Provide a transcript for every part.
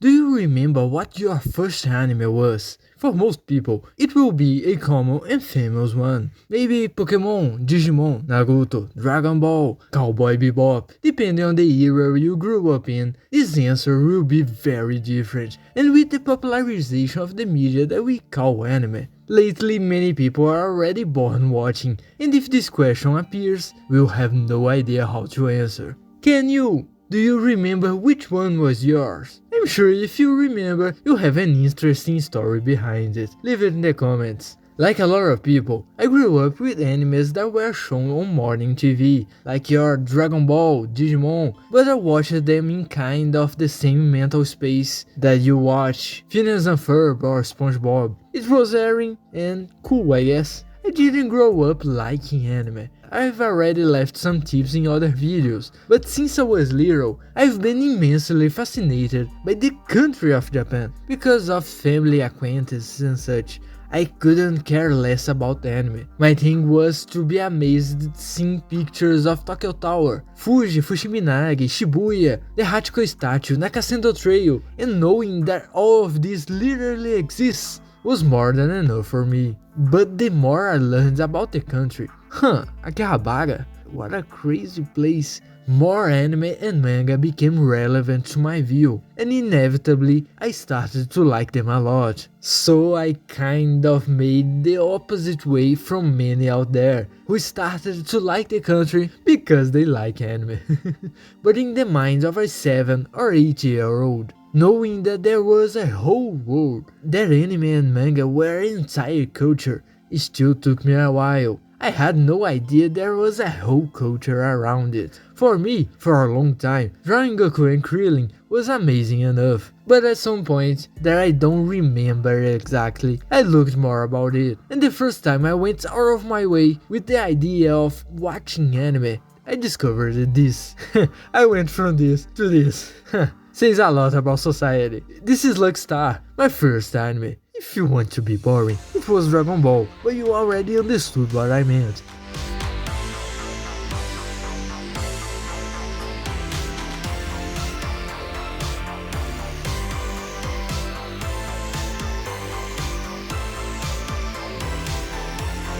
Do you remember what your first anime was? For most people, it will be a common and famous one. Maybe Pokémon, Digimon, Naruto, Dragon Ball, Cowboy Bebop. Depending on the era you grew up in, this answer will be very different. And with the popularization of the media that we call anime, lately many people are already born watching, and if this question appears, we'll have no idea how to answer. Can you? Do you remember which one was yours? I'm sure if you remember, you have an interesting story behind it. Leave it in the comments. Like a lot of people, I grew up with animes that were shown on morning TV, like your Dragon Ball, Digimon, but I watched them in kind of the same mental space that you watch Phineas and Ferb or SpongeBob. It was airing and cool, I guess. I didn't grow up liking anime. I've already left some tips in other videos, but since I was little, I've been immensely fascinated by the country of Japan. Because of family acquaintances and such, I couldn't care less about anime. My thing was to be amazed seeing pictures of Tokyo Tower, Fuji, Fushiminagi, Shibuya, the Hachiko statue, Nakasendo Trail, and knowing that all of this literally exists was more than enough for me. But the more I learned about the country, Akihabara, what a crazy place, more anime and manga became relevant to my view, and inevitably I started to like them a lot. So I kind of made the opposite way from many out there, who started to like the country because they like anime. But in the minds of a 7 or 8-year-old, knowing that there was a whole world, that anime and manga were an entire culture, it still took me a while. I had no idea there was a whole culture around it. For me, for a long time, drawing Goku and Krillin was amazing enough, but at some point that I don't remember exactly, I looked more about it, and the first time I went out of my way with the idea of watching anime, I discovered this. I went from this to this. Says a lot about society. This is Luckstar, my first anime. If you want to be boring, it was Dragon Ball, but you already understood what I meant.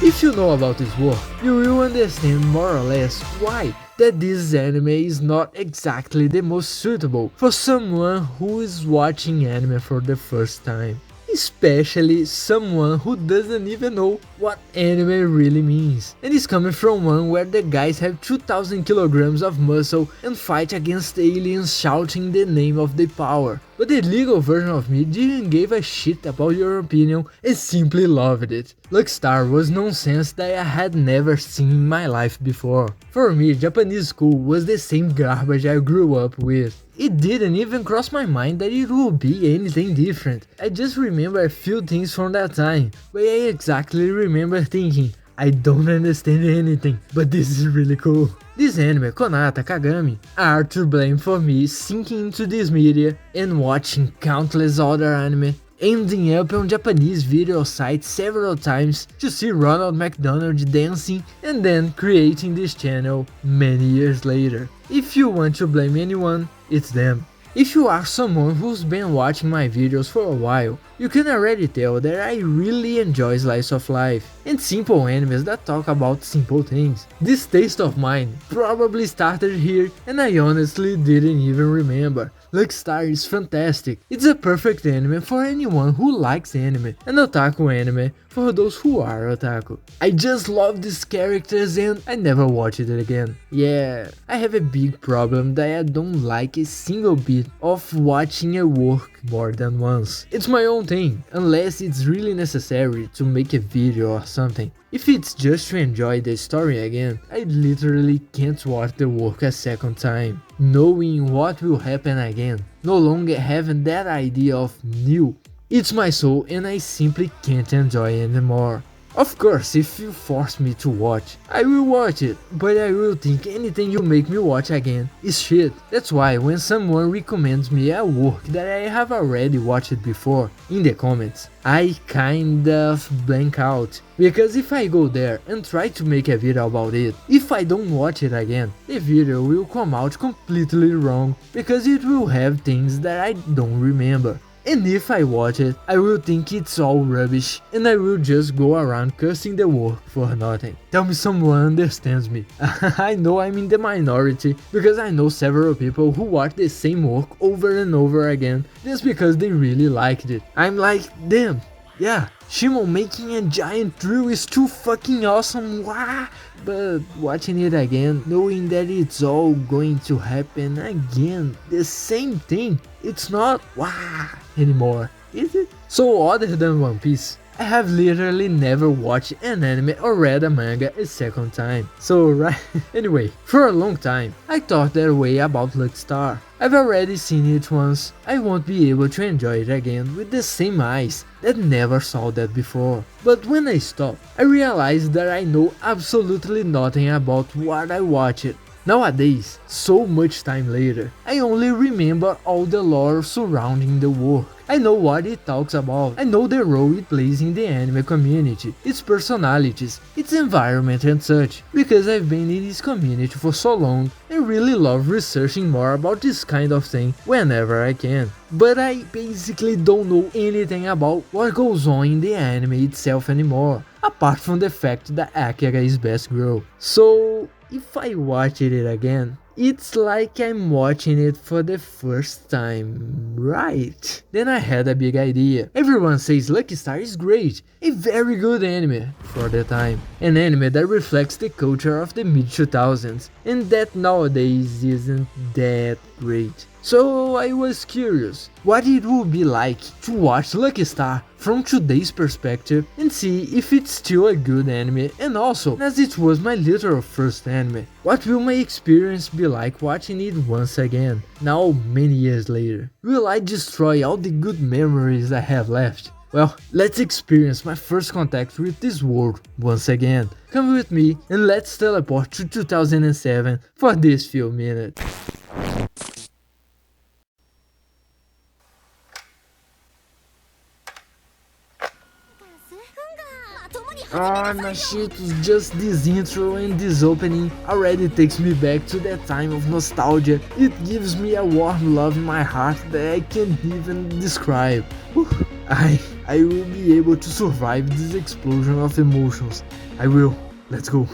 If you know about this work, you will understand more or less why that this anime is not exactly the most suitable for someone who is watching anime for the first time. Especially someone who doesn't even know what anime really means, and is coming from one where the guys have 2000 kilograms of muscle and fight against aliens shouting the name of the power. But the legal version of me didn't give a shit about your opinion and simply loved it. Luckstar was nonsense that I had never seen in my life before. For me, Japanese school was the same garbage I grew up with. It didn't even cross my mind that it would be anything different. I just remember a few things from that time, but I exactly remember thinking, I don't understand anything, but this is really cool. This anime, Konata, Kagami, are to blame for me sinking into this media and watching countless other anime, ending up on Japanese video sites several times to see Ronald McDonald dancing and then creating this channel many years later. If you want to blame anyone, it's them. If you are someone who's been watching my videos for a while, you can already tell that I really enjoy slice of life and simple animes that talk about simple things. This taste of mine probably started here and I honestly didn't even remember. Luckstar is fantastic. It's a perfect anime for anyone who likes anime, and otaku anime for those who are otaku. I just love these characters and I never watched it again. Yeah, I have a big problem that I don't like a single bit of watching a work more than once. It's my own thing, unless it's really necessary to make a video or something. If it's just to enjoy the story again, I literally can't watch the work a second time, knowing what will happen again, no longer having that idea of new. It's my soul and I simply can't enjoy anymore. Of course, if you force me to watch, I will watch it, but I will think anything you make me watch again is shit. That's why when someone recommends me a work that I have already watched before in the comments, I kind of blank out. Because if I go there and try to make a video about it, if I don't watch it again, the video will come out completely wrong, because it will have things that I don't remember. And if I watch it, I will think it's all rubbish, and I will just go around cursing the work for nothing. Tell me someone understands me. I know I'm in the minority, because I know several people who watch the same work over and over again, just because they really liked it. I'm like, damn, yeah, Shimon making a giant drill is too fucking awesome, wah! But watching it again, knowing that it's all going to happen again, the same thing, it's not wah anymore, is it? So other than One Piece, I have literally never watched an anime or read a manga a second time. So right, anyway, for a long time, I thought that way about Lucky Star. I've already seen it once, I won't be able to enjoy it again with the same eyes that never saw that before. But when I stopped, I realized that I know absolutely nothing about what I watched. Nowadays, so much time later, I only remember all the lore surrounding the work. I know what it talks about, I know the role it plays in the anime community, its personalities, its environment and such, because I've been in this community for so long and really love researching more about this kind of thing whenever I can. But I basically don't know anything about what goes on in the anime itself anymore, apart from the fact that Akira is best girl. So if I watch it again, it's like I'm watching it for the first time, right? Then I had a big idea. Everyone says Lucky Star is great, a very good anime for the time. An anime that reflects the culture of the mid-2000s, and that nowadays isn't that great. So I was curious what it would be like to watch Lucky Star from today's perspective and see if it's still a good anime, and also, as it was my literal first anime, what will my experience be like watching it once again, now many years later? Will I destroy all the good memories I have left? Well, let's experience my first contact with this world once again. Come with me and let's teleport to 2007 for this few minutes. Ah, Nashitos, just this intro and this opening already takes me back to that time of nostalgia. It gives me a warm love in my heart that I can't even describe. I will be able to survive this explosion of emotions. I will. Let's go.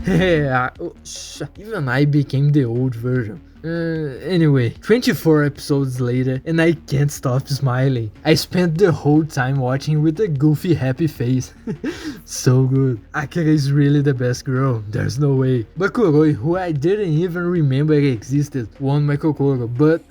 Yeah, even I became the old version. Anyway, 24 episodes later and I can't stop smiling. I spent the whole time watching with a goofy happy face. So good. Akira is really the best girl, there's no way. Bakuroi, who I didn't even remember existed, won my Kokoro, but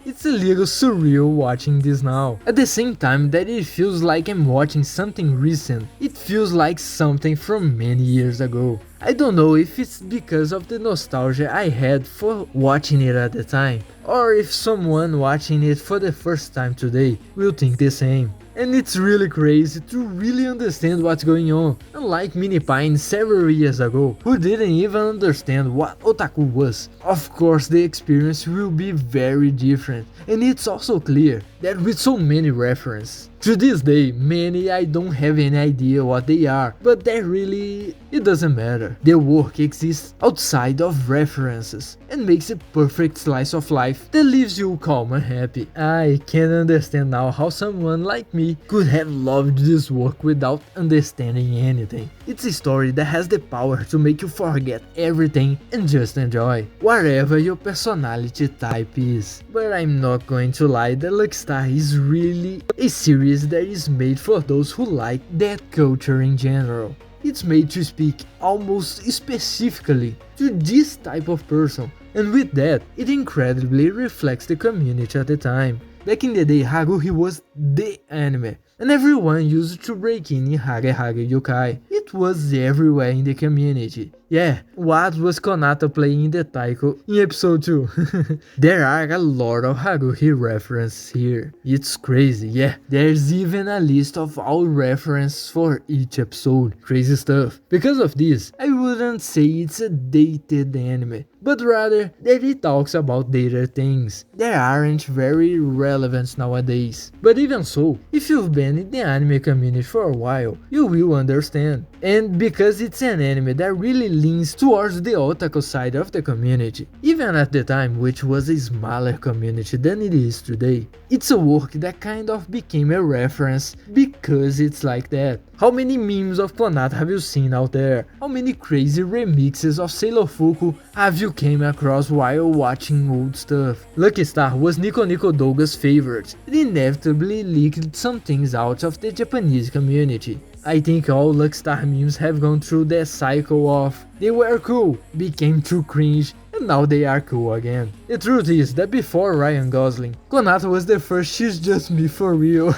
it's a little surreal watching this now. At the same time that it feels like I'm watching something recent, it feels like something from many years ago. I don't know if it's because of the nostalgia I had for watching it at the time, or if someone watching it for the first time today will think the same. And it's really crazy to really understand what's going on, unlike Mini Pine several years ago, who didn't even understand what otaku was. Of course the experience will be very different, and it's also clear that with so many references, to this day, many I don't have any idea what they are, but that really, it doesn't matter. The work exists outside of references and makes a perfect slice of life that leaves you calm and happy. I can understand now how someone like me could have loved this work without understanding anything. It's a story that has the power to make you forget everything and just enjoy, whatever your personality type is. But I'm not going to lie, the Lucky Star is really a series that is made for those who like that culture in general. It's made to speak almost specifically to this type of person, and with that, it incredibly reflects the community at the time. Back in the day, Haruhi was the anime, and everyone used to break in Hage Hage Yokai. it was everywhere in the community. Yeah, what was Konata playing in the Taiko in episode 2? There are a lot of Haruhi references here. It's crazy, yeah. There's even a list of all references for each episode. Crazy stuff. Because of this, I wouldn't say it's a dated anime, but rather that it talks about dated things that aren't very relevant nowadays. But even so, if you've been in the anime community for a while, you will understand. And because it's an anime that really leans towards the otaku side of the community, even at the time which was a smaller community than it is today, it's a work that kind of became a reference because it's like that. How many memes of Konata have you seen out there? How many crazy remixes of Sailor Fuku have you came across while watching old stuff? Lucky Star was Nico Nico Douga's favorite. It inevitably leaked some things out of the Japanese community. I think all Lucky Star memes have gone through that cycle of they were cool, became too cringe, and now they are cool again. The truth is that before Ryan Gosling, Konata was the first She's Just Me for real.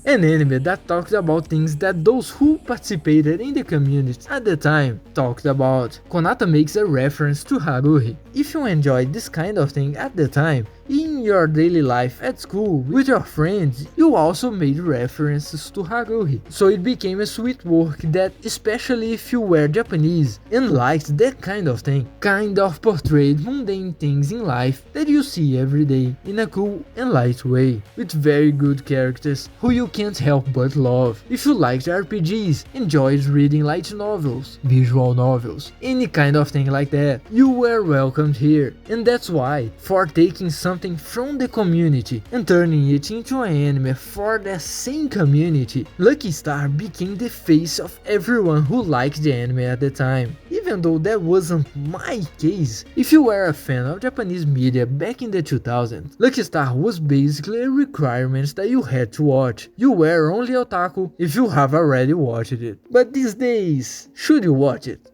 An anime that talked about things that those who participated in the community at the time talked about. Konata makes a reference to Haruhi. If you enjoyed this kind of thing at the time, in your daily life at school, with your friends, you also made references to Haruhi. So it became a sweet work that, especially if you were Japanese and liked that kind of thing, kind of portrayed mundane things in life that you see every day in a cool and light way, with very good characters who you can't help but love. If you liked RPGs, enjoyed reading light novels, visual novels, any kind of thing like that, you were welcomed here. And that's why, for taking something from the community and turning it into an anime for the same community, Lucky Star became the face of everyone who liked the anime at the time. Even though that wasn't my case, if you were a fan of Japanese media back in the 2000s, Lucky Star was basically a requirement that you had to watch. You were only otaku if you have already watched it. But these days, should you watch it?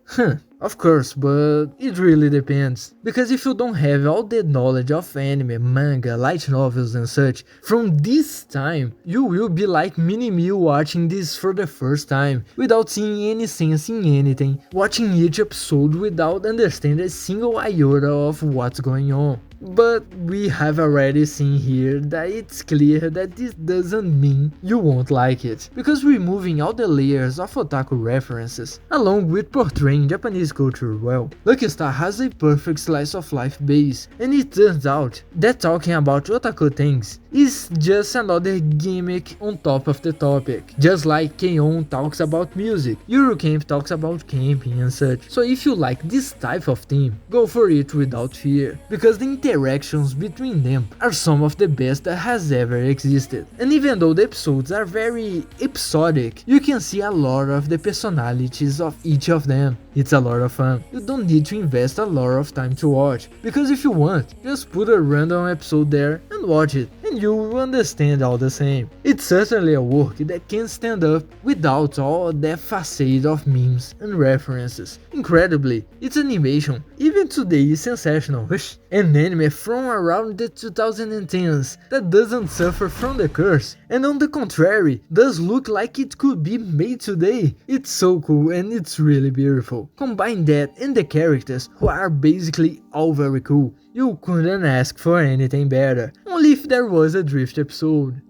Of course, but it really depends. Because if you don't have all the knowledge of anime, manga, light novels and such from this time, you will be like Mini-Me watching this for the first time, without seeing any sense in anything, watching each episode without understanding a single iota of what's going on. But we have already seen here that it's clear that this doesn't mean you won't like it, because removing all the layers of otaku references, along with portraying Japanese culture well, Lucky Star has a perfect slice of life base, and it turns out that talking about otaku things is just another gimmick on top of the topic. Just like K-On! Talks about music, Eurocamp talks about camping and such. So if you like this type of theme, go for it without fear, because the interactions between them are some of the best that has ever existed. And even though the episodes are very episodic, you can see a lot of the personalities of each of them. It's a lot of fun. You don't need to invest a lot of time to watch, because if you want, just put a random episode there and watch it, and you will understand all the same. It's certainly a work that can stand up without all that facade of memes and references. Incredibly, its animation, even today, is sensational. An anime from around the 2010s that doesn't suffer from the curse, and on the contrary, does look like it could be made today. It's so cool and it's really beautiful. Combine that and the characters, who are basically all very cool. You couldn't ask for anything better, only if there was a drift episode.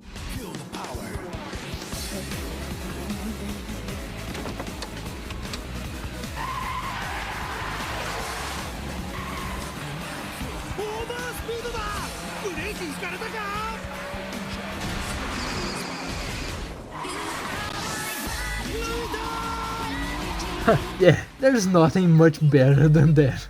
Yeah, there's nothing much better than that.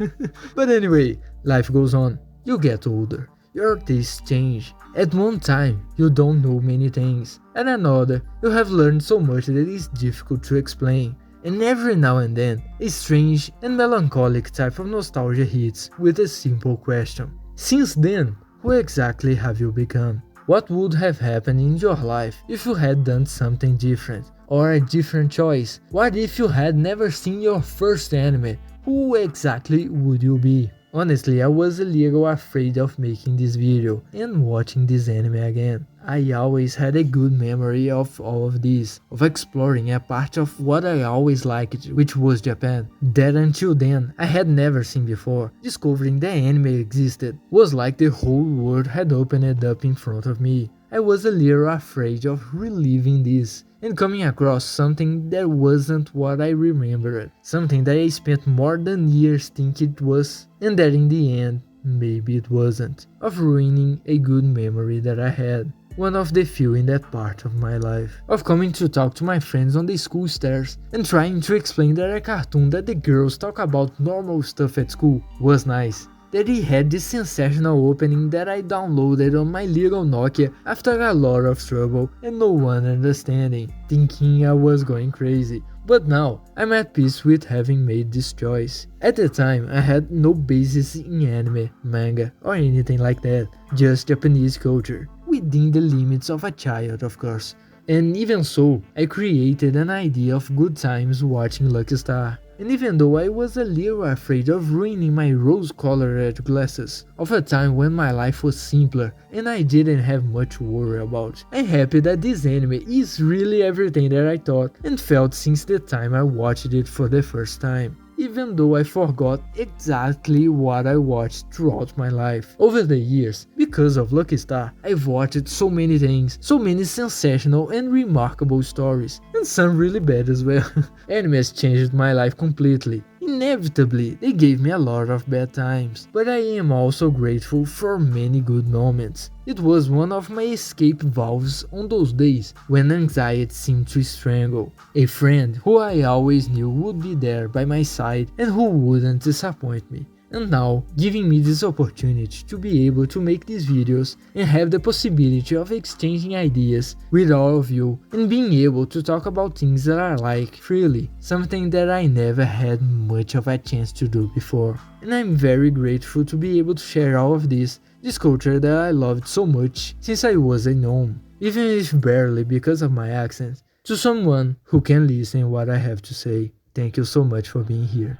But anyway, life goes on. You get older. Your tastes change. At one time, you don't know many things. At another, you have learned so much that it's difficult to explain. And every now and then, a strange and melancholic type of nostalgia hits with a simple question. Since then, who exactly have you become? What would have happened in your life if you had done something different? Or a different choice? What if you had never seen your first anime? Who exactly would you be? Honestly, I was a little afraid of making this video and watching this anime again. I always had a good memory of all of this, of exploring a part of what I always liked, which was Japan, that until then I had never seen before. Discovering that anime existed was like the whole world had opened up in front of me. I was a little afraid of reliving this and coming across something that wasn't what I remembered, something that I spent more than years thinking it was, and that in the end, maybe it wasn't, of ruining a good memory that I had. One of the few in that part of my life, of coming to talk to my friends on the school stairs and trying to explain that a cartoon that the girls talk about normal stuff at school was nice. That it had this sensational opening that I downloaded on my little Nokia after a lot of trouble and no one understanding, thinking I was going crazy. But now, I'm at peace with having made this choice. At the time, I had no basis in anime, manga, or anything like that, just Japanese culture, within the limits of a child, of course. And even so, I created an idea of good times watching Lucky Star. And even though I was a little afraid of ruining my rose-colored glasses, of a time when my life was simpler and I didn't have much to worry about, I'm happy that this anime is really everything that I thought and felt since the time I watched it for the first time. Even though I forgot exactly what I watched throughout my life. Over the years, because of Lucky Star, I've watched so many things, so many sensational and remarkable stories, and some really bad as well. Anime has changed my life completely. Inevitably, they gave me a lot of bad times, but I am also grateful for many good moments. It was one of my escape valves on those days when anxiety seemed to strangle. A friend who I always knew would be there by my side and who wouldn't disappoint me. And now, giving me this opportunity to be able to make these videos and have the possibility of exchanging ideas with all of you and being able to talk about things that I like freely, something that I never had much of a chance to do before. And I'm very grateful to be able to share all of this culture that I loved so much since I was a gnome, even if barely because of my accent, to someone who can listen what I have to say. Thank you so much for being here.